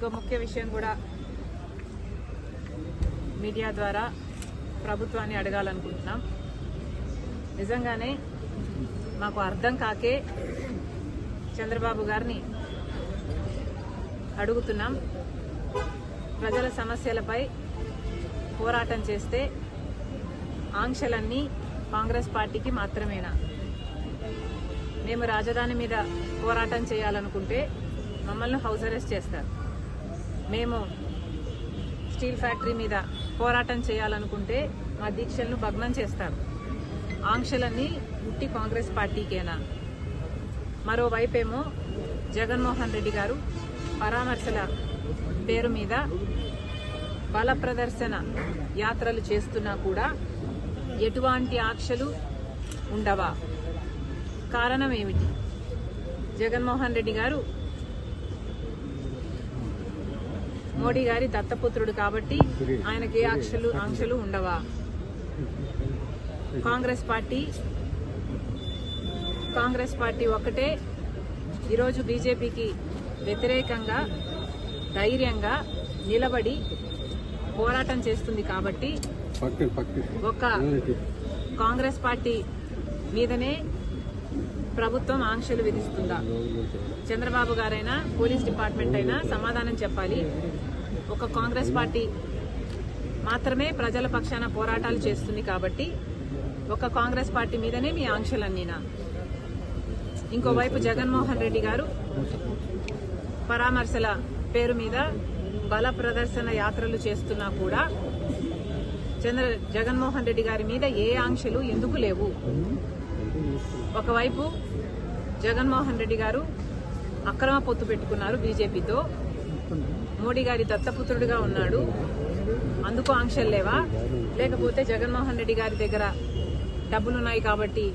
ఇంకో ముఖ్య విషయం కూడా మీడియా ద్వారా ప్రభుత్వాన్ని అడగాలనుకుంటున్నాం. నిజంగానే మాకు అర్థం కాకే చంద్రబాబు గారిని అడుగుతున్నాం. ప్రజల సమస్యలపై పోరాటం చేస్తే ఆంక్షలన్నీ కాంగ్రెస్ పార్టీకి మాత్రమేనా? మేము రాజధాని మీద పోరాటం చేయాలనుకుంటే మమ్మల్ని హౌస్ అరెస్ట్ చేస్తారు. మేము స్టీల్ ఫ్యాక్టరీ మీద పోరాటం చేయాలనుకుంటే మా దీక్షలను భగ్నం చేస్తారు. ఆంక్షలన్నీ ఉట్టి కాంగ్రెస్ పార్టీకేనా? మరోవైపేమో జగన్మోహన్ రెడ్డి గారు పరామర్శల పేరు మీద బల ప్రదర్శన యాత్రలు చేస్తున్నా కూడా ఎటువంటి ఆంక్షలు ఉండవా? కారణం ఏమిటి? జగన్మోహన్ రెడ్డి గారు మోడీ గారి దత్తపుత్రుడు కాబట్టి ఆయనకి ఏ ఆంక్షలు ఉండవా? కాంగ్రెస్ పార్టీ ఒక్కటే ఈరోజు బీజేపీకి వ్యతిరేకంగా ధైర్యంగా నిలబడి పోరాటం చేస్తుంది కాబట్టి ఒక కాంగ్రెస్ పార్టీ మీదనే ప్రభుత్వం ఆంక్షలు విధిస్తుందా? చంద్రబాబు గారైనా పోలీస్ డిపార్ట్మెంట్ అయినా సమాధానం చెప్పాలి. ఒక కాంగ్రెస్ పార్టీ మాత్రమే ప్రజల పక్షాన పోరాటాలు చేస్తుంది కాబట్టి ఒక కాంగ్రెస్ పార్టీ మీదనే మీ ఆంక్షలన్నీనా? ఇంకోవైపు జగన్మోహన్ రెడ్డి గారు పరామర్శల పేరు మీద బల ప్రదర్శన యాత్రలు చేస్తున్నా కూడా జగన్మోహన్ రెడ్డి గారి మీద ఏ ఆంక్షలు ఎందుకు లేవు? ఒకవైపు జగన్మోహన్ రెడ్డి గారు అక్రమ పొత్తు పెట్టుకున్నారు బీజేపీతో, మోడీ గారి దత్తపుత్రుడిగా ఉన్నాడు, అందుకు ఆంక్షలు లేవా? లేకపోతే జగన్మోహన్ రెడ్డి గారి దగ్గర డబ్బులున్నాయి కాబట్టి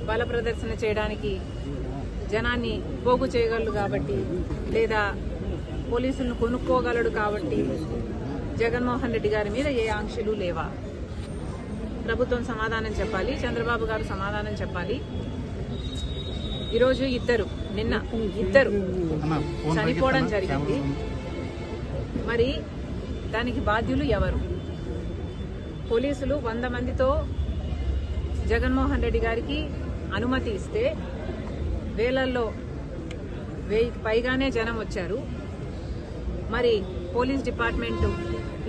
బల ప్రదర్శన చేయడానికి జనాన్ని పోగు చేయగలడు కాబట్టి, లేదా పోలీసులను కొనుక్కోగలడు కాబట్టి జగన్మోహన్ రెడ్డి గారి మీద ఏ ఆంక్షలు లేవా? ప్రభుత్వం సమాధానం చెప్పాలి, చంద్రబాబు గారు సమాధానం చెప్పాలి. ఈరోజు నిన్న ఇద్దరు చనిపోవడం జరిగింది. మరి దానికి బాధ్యులు ఎవరు? పోలీసులు 100 మందితో జగన్మోహన్ రెడ్డి గారికి అనుమతి ఇస్తే వేలల్లో 1000కి పైగానే జనం వచ్చారు. మరి పోలీస్ డిపార్ట్మెంట్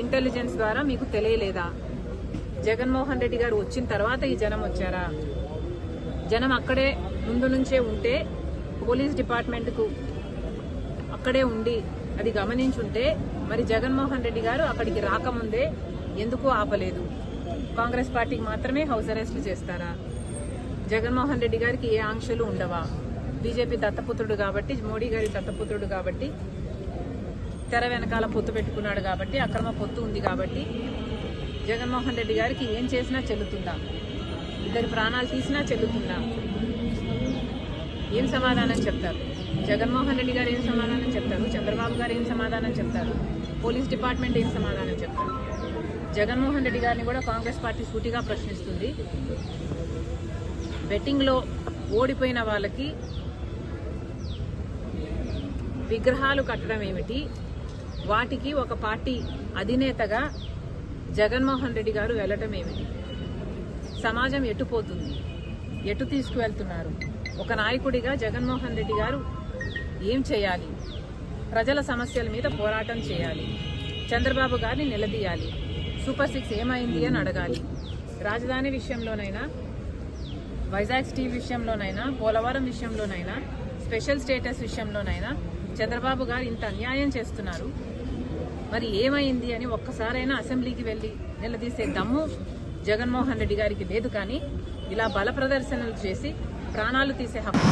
ఇంటెలిజెన్స్ ద్వారా మీకు తెలియలేదా? జగన్మోహన్ రెడ్డి గారు వచ్చిన తర్వాత ఈ జనం వచ్చారా? జనం అక్కడే ముందు నుంచే ఉంటే పోలీస్ డిపార్ట్మెంట్కు అక్కడే ఉండి అది గమనించుంటే మరి జగన్మోహన్ రెడ్డి గారు అక్కడికి రాకముందే ఎందుకు ఆపలేదు? కాంగ్రెస్ పార్టీకి మాత్రమే హౌస్ అరెస్టులు చేస్తారా? జగన్మోహన్ రెడ్డి గారికి ఏ ఆంక్షలు ఉండవా? బీజేపీ దత్తపుత్రుడు కాబట్టి, మోడీ గారి దత్తపుత్రుడు కాబట్టి, తెర వెనకాల పొత్తు పెట్టుకున్నాడు కాబట్టి, అక్రమ పొత్తు ఉంది కాబట్టి జగన్మోహన్ రెడ్డి గారికి ఏం చేసినా చెల్లుతుందా? ఇద్దరి ప్రాణాలు తీసినా చెల్లుతుందా? ఏం సమాధానం చెప్తారు? జగన్మోహన్ రెడ్డి గారు ఏం సమాధానం చెప్తారు? చంద్రబాబు గారు ఏం సమాధానం చెప్తారు? పోలీస్ డిపార్ట్మెంట్ ఏం సమాధానం చెప్తారు? జగన్మోహన్ రెడ్డి గారిని కూడా కాంగ్రెస్ పార్టీ సూటిగా ప్రశ్నిస్తుంది. బెట్టింగ్లో ఓడిపోయిన వాళ్ళకి విగ్రహాలు కట్టడం ఏమిటి? వాటికి ఒక పార్టీ అధినేతగా జగన్మోహన్ రెడ్డి గారు వెళ్ళటం ఏమిటి? సమాజం ఎటుపోతుంది? ఎటు తీసుకువెళ్తున్నారు? ఒక నాయకుడిగా జగన్మోహన్ రెడ్డి గారు ఏం చేయాలి? ప్రజల సమస్యల మీద పోరాటం చేయాలి, చంద్రబాబు గారిని నిలదీయాలి, సూపర్ 6 ఏమైంది అని అడగాలి. రాజధాని విషయంలోనైనా, వైజాగ్ స్టీల్ విషయంలోనైనా, పోలవరం విషయంలోనైనా, స్పెషల్ స్టేటస్ విషయంలోనైనా చంద్రబాబు గారు ఇంత అన్యాయం చేస్తున్నారు. మరి ఏమైంది అని ఒక్కసారైనా అసెంబ్లీకి వెళ్లి నిలదీసే దమ్ము జగన్మోహన్ రెడ్డి గారికి లేదు. కానీ ఇలా బల ప్రదర్శనలు చేసి ప్రాణాలు తీసే హక్కు